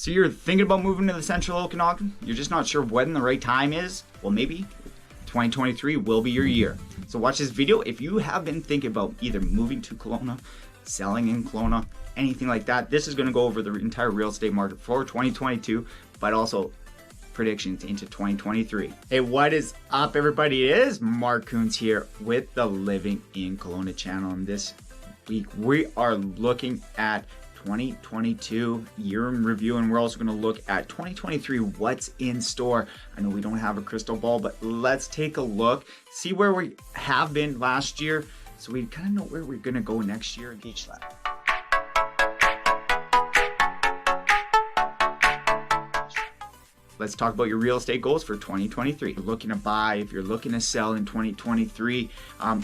So you're thinking about moving to the central Okanagan? You're just not sure when the right time is? Well, maybe 2023 will be your year. So watch this video if you have been thinking about either moving to Kelowna, selling in Kelowna, anything like that. This is going to go over the entire real estate market for 2022, but also predictions into 2023. Hey, what is up, everybody? It is Mark Coons here with the Living in Kelowna channel, and this week we are looking at 2022 year in review, and we're also going to look at 2023, what's in store. I know we don't have a crystal ball, but let's take a look, see where we have been last year, so we kind of know where we're going to go next year in each lab. Let's talk about your real estate goals for 2023. If you're looking to buy, if you're looking to sell in 2023,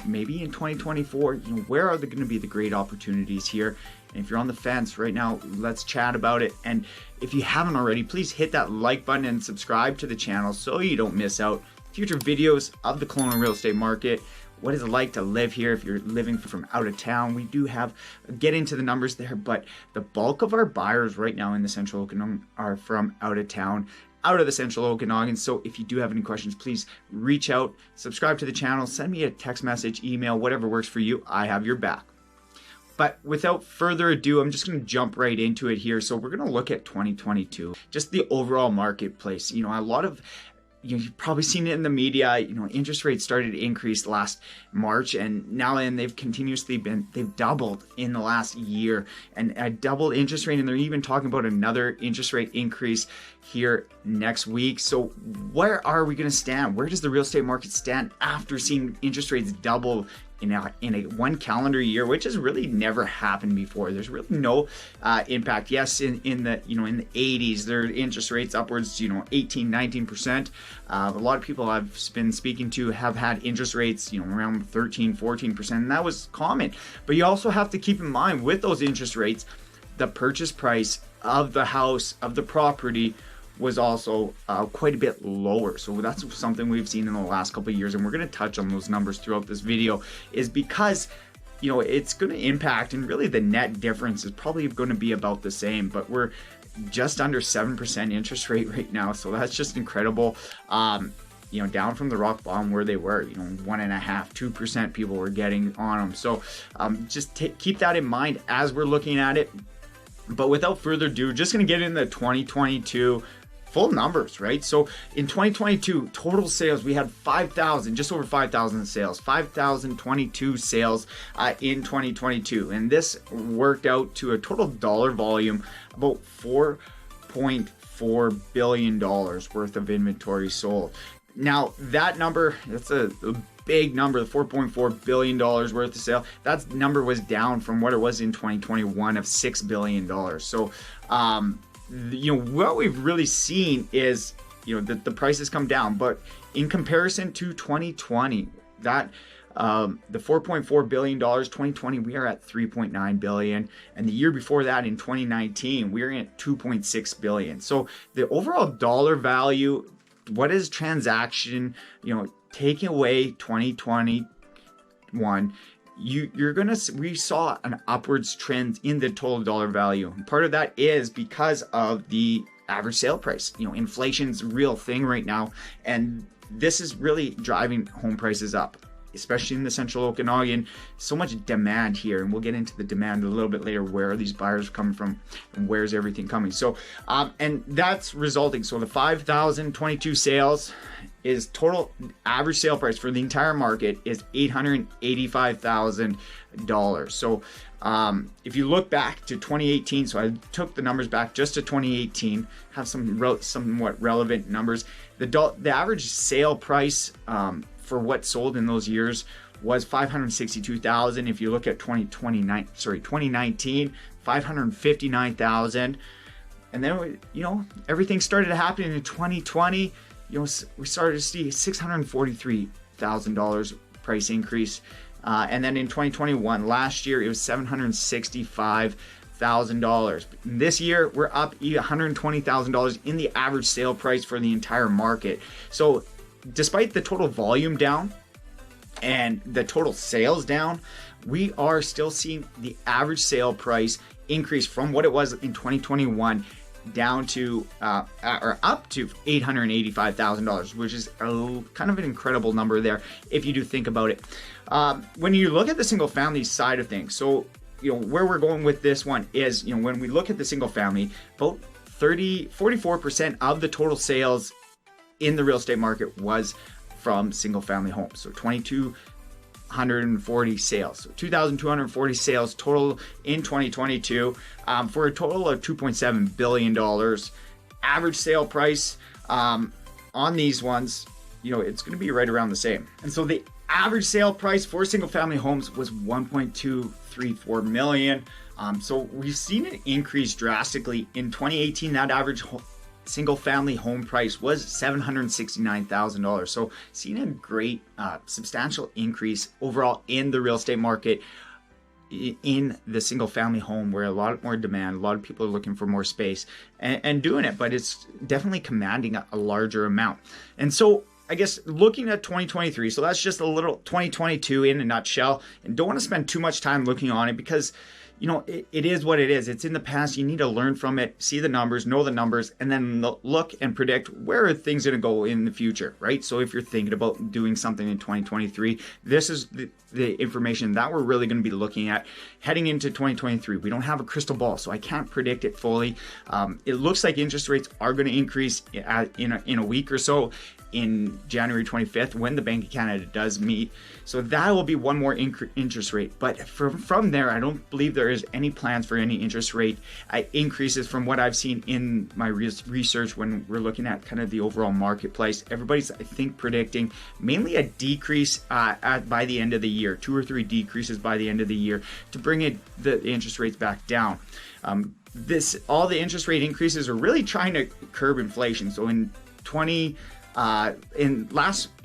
maybe in 2024, where are going to be the great opportunities here? And if you're on the fence right now, let's chat about it. And if you haven't already, please hit that like button and subscribe to the channel so you don't miss out future videos of the Kelowna real estate market. What is it like to live here if you're living from out of town? We do get into the numbers there, but the bulk of our buyers right now in the central Okanagan are from out of town, out of the central Okanagan. So if you do have any questions, please reach out, subscribe to the channel, send me a text message, email, whatever works for you. I have your back. But without further ado, I'm just going to jump right into it here. So we're going to look at 2022, just the overall marketplace. A lot of you've probably seen it in the media, interest rates started to increase last March, and now they've doubled in the last year, and a doubled interest rate, and they're even talking about another interest rate increase here next week. So where are we going to stand? Where does the real estate market stand after seeing interest rates double in a one calendar year, which has really never happened before? There's really no impact. Yes, in the 80s, their interest rates upwards 18-19%. A lot of people I've been speaking to have had interest rates around 13-14%, and that was common. But you also have to keep in mind, with those interest rates, the purchase price of the house, of the property, was also quite a bit lower. So that's something we've seen in the last couple of years, and we're going to touch on those numbers throughout this video, is because it's going to impact, and really the net difference is probably going to be about the same, but we're just under 7% interest rate right now, so that's just incredible. Down from the rock bottom where they were, 1.5-2% people were getting on them. So just keep that in mind as we're looking at it. But without further ado, just going to get into 2022 full numbers, right? So in 2022, total sales, we had just over 5,000 sales, 5,022 sales in 2022. And this worked out to a total dollar volume, about $4.4 billion worth of inventory sold. Now, that number, that's a big number, the $4.4 billion worth of sale. That number was down from what it was in 2021 of $6 billion. So, what we've really seen is, that the prices come down. But in comparison to 2020, that the $4.4 billion, 2020, we are at $3.9 billion. And the year before that, in 2019, we were at $2.6 billion. So the overall dollar value, what is transaction, taking away 2021, we saw an upwards trend in the total dollar value. And part of that is because of the average sale price. Inflation's a real thing right now, and this is really driving home prices up, especially in the central Okanagan. So much demand here, and we'll get into the demand a little bit later. Where are these buyers coming from, and where's everything coming? So, and that's resulting. So the 5,022 sales is total average sale price for the entire market is $885,000. So if you look back to 2018, so I took the numbers back just to 2018, have some somewhat relevant numbers. The average sale price for what sold in those years was $562,000. If you look at 2019, $559,000. And then, everything started happening in 2020. We started to see $643,000 price increase. And then in 2021, last year, it was $765,000. This year, we're up $120,000 in the average sale price for the entire market. So despite the total volume down and the total sales down, we are still seeing the average sale price increase from what it was in 2021 down to or up to $885,000, which is kind of an incredible number there if you do think about it. When you look at the single family side of things, so where we're going with this one is, when we look at the single family, about 44% of the total sales in the real estate market was from single family homes. So 2,240 sales. So 2,240 sales total in 2022 for a total of $2.7 billion. Average sale price on these ones, it's going to be right around the same. And so the average sale price for single family homes was $1.234 million. So we've seen it increase drastically. In 2018, that average single family home price was $769,000. So seeing a great substantial increase overall in the real estate market in the single family home, where a lot more demand, a lot of people are looking for more space and doing it, but it's definitely commanding a larger amount. And so I guess looking at 2023, so that's just a little 2022 in a nutshell, and don't want to spend too much time looking on it because it is what it is. It's in the past. You need to learn from it, see the numbers, know the numbers, and then look and predict where are things going to go in the future, right? So if you're thinking about doing something in 2023, this is the information that we're really going to be looking at heading into 2023. We don't have a crystal ball, so I can't predict it fully. It looks like interest rates are going to increase in a week or so, in January 25th when the Bank of Canada does meet. So that will be one more interest rate. But from there, I don't believe there is any plans for any interest rate increases from what I've seen in my research when we're looking at kind of the overall marketplace. Everybody's, I think, predicting mainly a decrease by the end of the year, 2 or 3 decreases by the end of the year to bring the interest rates back down. All the interest rate increases are really trying to curb inflation. So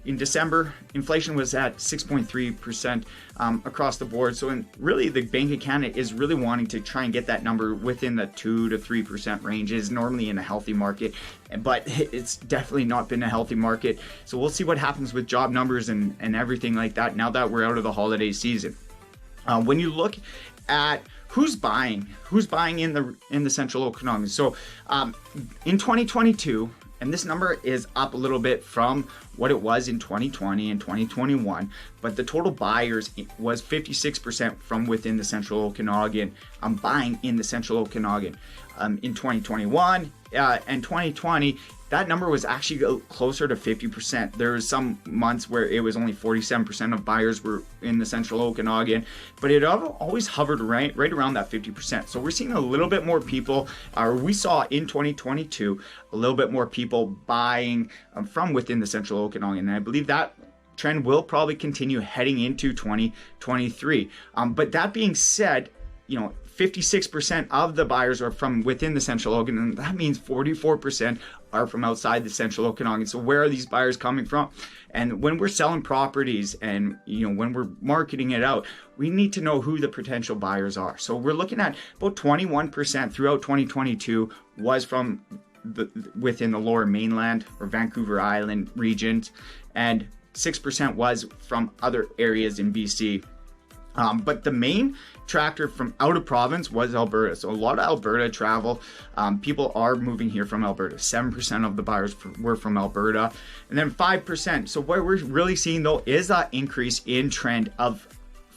in December, inflation was at 6.3% across the board. So really, the Bank of Canada is really wanting to try and get that number within the 2 to 3% range. Is normally in a healthy market, but it's definitely not been a healthy market. So we'll see what happens with job numbers and everything like that now that we're out of the holiday season. When you look at who's buying in the Central Okanagan, so in 2022. And this number is up a little bit from what it was in 2020 and 2021, but the total buyers was 56% from within the Central Okanagan, buying in the Central Okanagan. In 2021 and 2020, that number was actually closer to 50%. There was some months where it was only 47% of buyers were in the Central Okanagan, but it always hovered right around that 50%. So we're seeing a little bit more people, or we saw in 2022, a little bit more people buying from within the Central Okanagan. And I believe that trend will probably continue heading into 2023. But that being said, 56% of the buyers are from within the Central Okanagan. That means 44% are from outside the Central Okanagan. So where are these buyers coming from? And when we're selling properties and when we're marketing it out, we need to know who the potential buyers are. So we're looking at about 21% throughout 2022 was from within the Lower Mainland or Vancouver Island regions, and 6% was from other areas in BC. But the main tractor from out of province was Alberta. So a lot of Alberta travel. People are moving here from Alberta. 7% of the buyers were from Alberta. And then 5%. So what we're really seeing though is that increase in trend of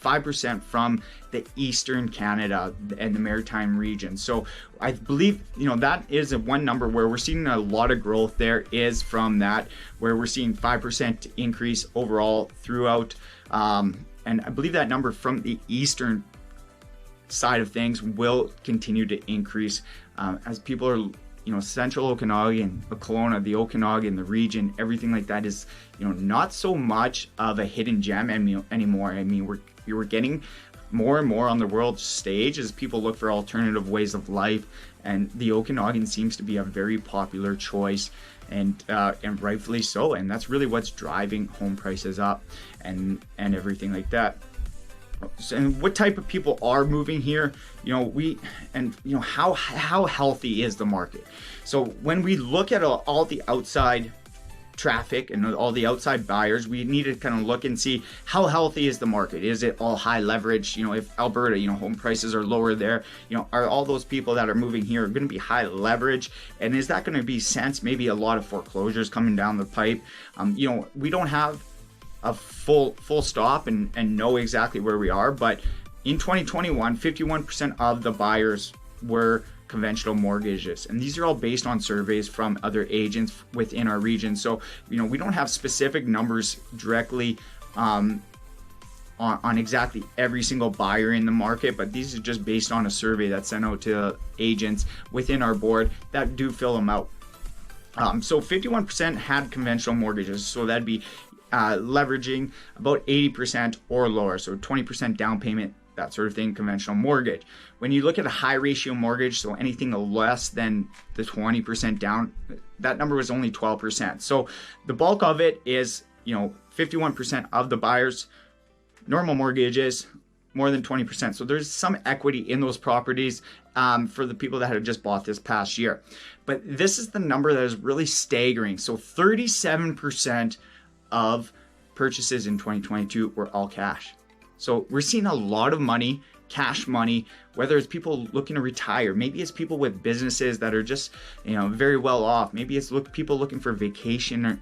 5% from the Eastern Canada and the Maritime region. So I believe, that is one number where we're seeing a lot of growth there is from that, where we're seeing 5% increase overall throughout. And I believe that number from the eastern side of things will continue to increase as people are, Central Okanagan, Kelowna, the Okanagan, the region, everything like that is, not so much of a hidden gem anymore. I mean, we're getting more and more on the world stage as people look for alternative ways of life, and the Okanagan seems to be a very popular choice. And rightfully so, and that's really what's driving home prices up and everything like that. So, and what type of people are moving here? How healthy is the market? So when we look at all the outside traffic and all the outside buyers, we need to kind of look and see how healthy is the market. Is it all high leverage? If Alberta, home prices are lower there, are all those people that are moving here going to be high leverage? And is that going to be sense? Maybe a lot of foreclosures coming down the pipe. We don't have a full stop and know exactly where we are, but in 2021, 51% of the buyers were conventional mortgages, and these are all based on surveys from other agents within our region. So we don't have specific numbers directly on exactly every single buyer in the market, but these are just based on a survey that's sent out to agents within our board that do fill them out. So 51% had conventional mortgages, so that'd be leveraging about 80% or lower, so 20% down payment, that sort of thing, conventional mortgage. When you look at a high ratio mortgage, so anything less than the 20% down, that number was only 12%. So the bulk of it is, 51% of the buyers, normal mortgages, more than 20%. So there's some equity in those properties for the people that had just bought this past year. But this is the number that is really staggering. So 37% of purchases in 2022 were all cash. So we're seeing a lot of money, cash money, whether it's people looking to retire, maybe it's people with businesses that are just, very well off. Maybe it's people looking for vacation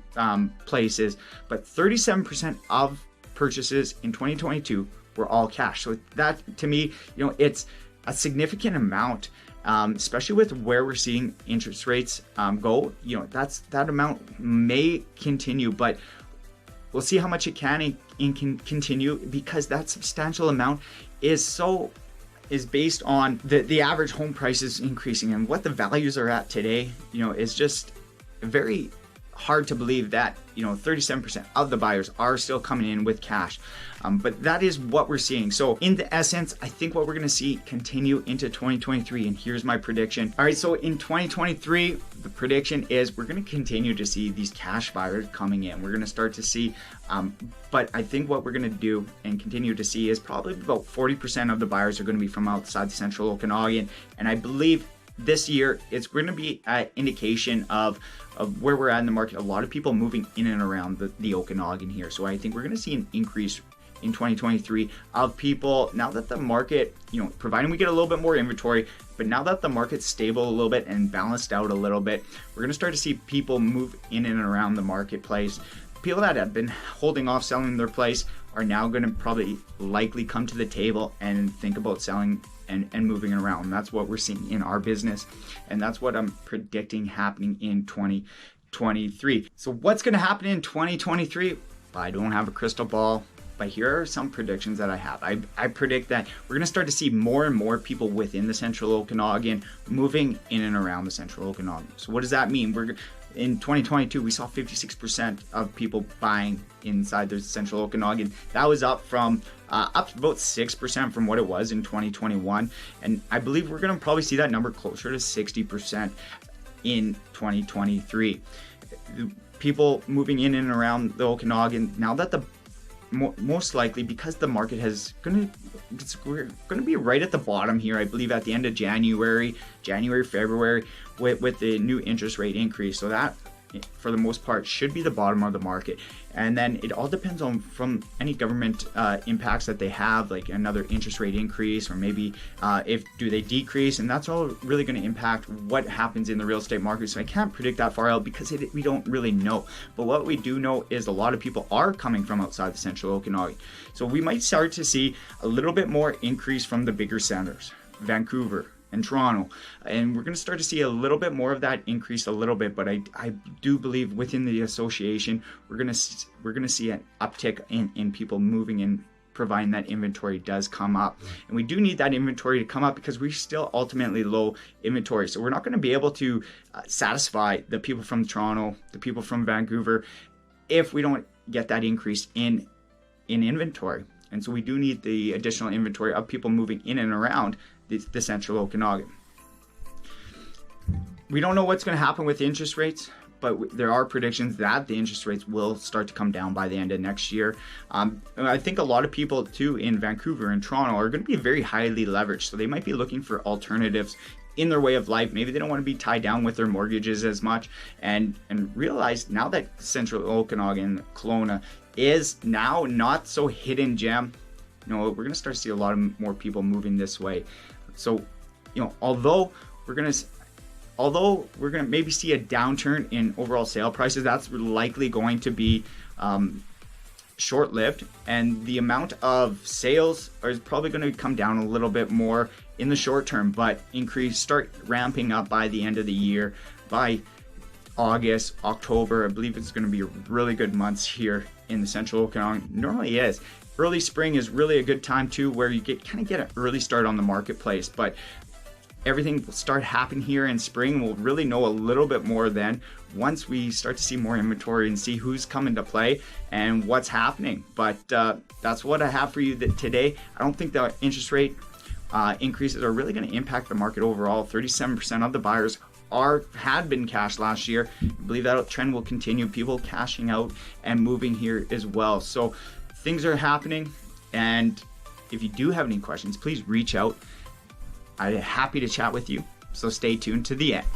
places, but 37% of purchases in 2022 were all cash. So that, to me, it's a significant amount, especially with where we're seeing interest rates go. That amount may continue, but we'll see how much it can continue, because that substantial amount is based on the average home prices increasing, and what the values are at today, is just very hard to believe that 37% of the buyers are still coming in with cash, but that is what we're seeing. So in the essence, I think what we're going to see continue into 2023, and here's my prediction. All right, so in 2023, the prediction is we're going to continue to see these cash buyers coming in. We're going to start to see, but I think what we're going to do and continue to see is probably about 40% of the buyers are going to be from outside the central Okanagan, and I believe this year it's going to be an indication of where we're at in the market. A lot of people moving in and around the Okanagan here. So I think we're going to see an increase in 2023 of people, now that the market, providing we get a little bit more inventory, but now that the market's stable a little bit and balanced out a little bit, we're going to start to see people move in and around the marketplace. People that have been holding off selling their place are now going to probably likely come to the table and think about selling and moving around. That's what we're seeing in our business, and that's what I'm predicting happening in 2023. So what's going to happen in 2023? I don't have a crystal ball, but here are some predictions that I have. I predict that we're going to start to see more and more people within the central Okanagan moving in and around the central Okanagan. So what does that mean? In 2022, we saw 56% of people buying inside the central Okanagan. That was up from up to about 6% from what it was in 2021. And I believe we're going to probably see that number closer to 60% in 2023. People moving in and around the Okanagan, now that most likely, because the market we're going to be right at the bottom here, I believe at the end of January, February, with the new interest rate increase. So that, for the most part, should be the bottom of the market. And then it all depends on from any government impacts that they have, like another interest rate increase, or maybe do they decrease, and that's all really going to impact what happens in the real estate market. So I can't predict that far out because we don't really know. But what we do know is a lot of people are coming from outside the central Okanagan. So we might start to see a little bit more increase from the bigger centers, Vancouver and Toronto, and we're going to start to see a little bit more of that increase a little bit. But I do believe within the association we're going to see an uptick in people moving in, providing that inventory does come up. And we do need that inventory to come up because we're still ultimately low inventory. So we're not going to be able to satisfy the people from Toronto, the people from Vancouver, if we don't get that increase in inventory. And so we do need the additional inventory of people moving in and around the central Okanagan. We don't know what's going to happen with interest rates, but there are predictions that the interest rates will start to come down by the end of next year. I think a lot of people too in Vancouver and Toronto are going to be very highly leveraged, so they might be looking for alternatives in their way of life. Maybe they don't want to be tied down with their mortgages as much, and realize now that Central Okanagan, Kelowna is now not so hidden gem. We're going to start to see a lot of more people moving this way. So, although we're going to maybe see a downturn in overall sale prices, that's likely going to be short-lived, and the amount of sales is probably going to come down a little bit more in the short term, but start ramping up by the end of the year. By August, October, I believe it's going to be really good months here in the Central Okanagan. Normally is. Early spring is really a good time too, where you get an early start on the marketplace, but everything will start happening here in spring. We'll really know a little bit more then once we start to see more inventory and see who's coming to play and what's happening. But that's what I have for you today. I don't think the interest rate increases are really going to impact the market overall. 37% of the buyers had been cashed last year. I believe that trend will continue. People cashing out and moving here as well. So things are happening, and if you do have any questions, please reach out. I'm happy to chat with you, so stay tuned to the end.